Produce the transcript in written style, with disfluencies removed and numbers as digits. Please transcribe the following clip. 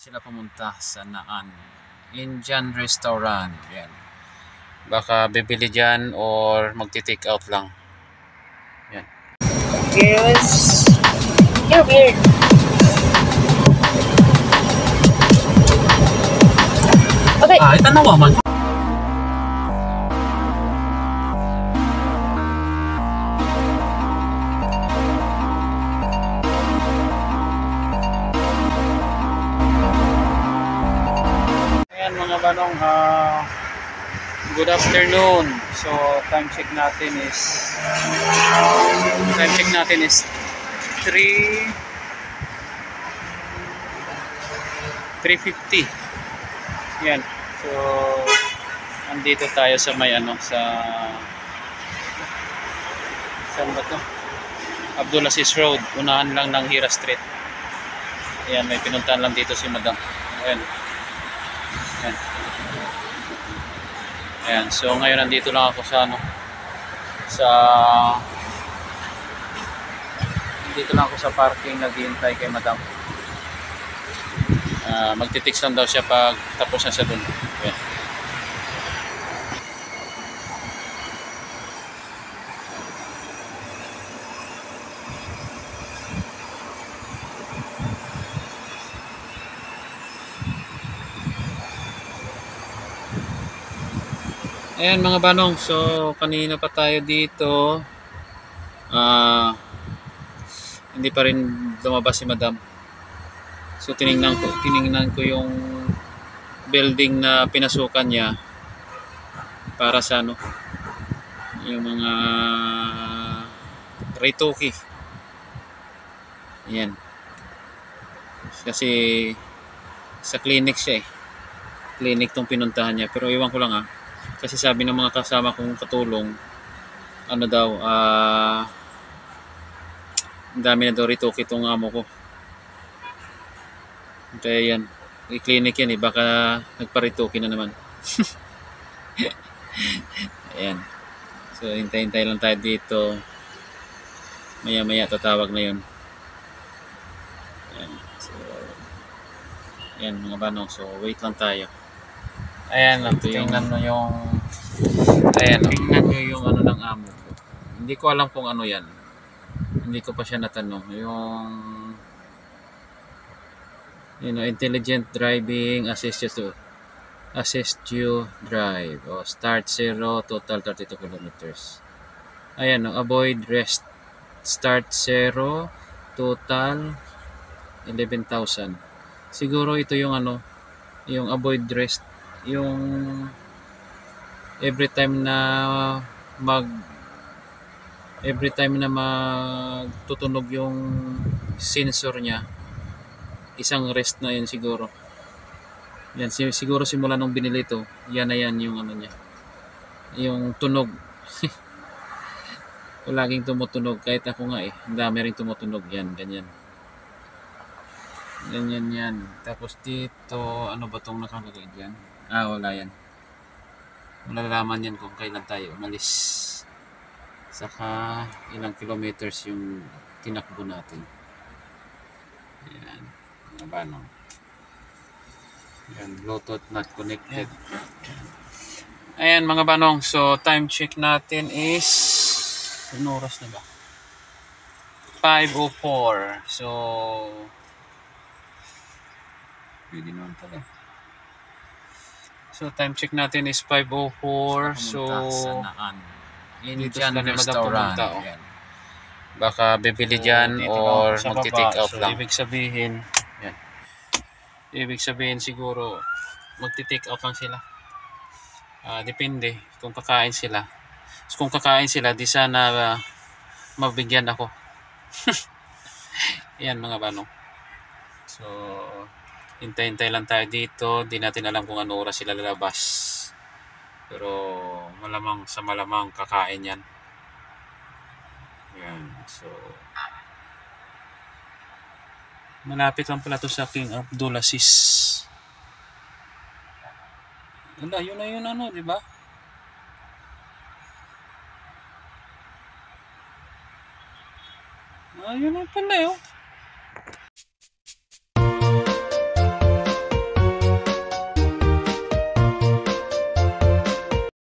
Sila pumunta sa Naan Indian Restaurant. Yan. Baka bibili dyan or magti-take out lang. Yan. Girls, you're weird. Okay. Itanawa man. Ayan mga banong, good afternoon. So time check natin is 3:50. Yan. So andito tayo sa may saan ba to? Abdulaziz Road, unahan lang ng Hira Street. Ayan, may pinuntahan lang dito si Madam. Ayan. Ayan. Ayan, so ngayon nandito lang ako dito lang ako sa parking, naghihintay kay Madam. Magtitix lang daw siya pag tapos na siya dun. Ayan. Ayan mga banong, so kanina pa tayo dito. Hindi pa rin lumabas si Madam. So tiningnan ko yung building na pinasukan niya para sa yung mga Ritoki. Ayan. Kasi sa clinic siya eh. Clinic tong pinuntahan niya, pero iwan ko lang kasi sabi ng mga kasama kong katulong ang dami na daw Ritoki itong amo ko. Kaya yan, i-clinic yan eh, baka nagpa-Ritoki na naman. Ayan, so hintay-hintay lang tayo dito, maya maya tatawag na yun. Ayan, so ayan mga banong, so wait lang tayo. Ayan, tingnan mo yung ng amo ko. Hindi ko alam kung ano yan. Hindi ko pa siya natanong. Yung intelligent driving assist you drive. Start 0, total 32 kilometers. Ayan, avoid rest. Start 0, total 11,000. Siguro ito yung yung avoid rest, yung every time na magtutunog yung sensor niya, isang rest na yun siguro. Yan, siguro simula nung binili ito, yan na yan yung niya, yung tunog. Laging tumutunog, kahit ako nga ang dami rin tumutunog yan, ganyan yan. Tapos dito, ano ba tong nakalagay dyan? Wala yan. Malalaman yan kung kailan tayo umalis, saka ilang kilometers yung tinakbo natin. Ayan, mga banong. Ayan, Bluetooth not connected. Ayan mga banong, so time check natin is, ano oras na ba? 5:04. So pwede naman pala. So time check natin is 5:04. So Indian Restaurant. Baka bibili dyan or magti-take out lang. Ibig sabihin siguro magti-take out lang sila. Depende kung kakain sila. So, kung kakain sila, di sana mabigyan ako. Yan mga banong. So hintay-hintay lang tayo dito. Di natin alam kung ano oras sila lalabas. Pero malamang kakain yan. Yan. So malapit lang pala to sa King Abdulaziz. Wala, yun na di ba? Yun na pala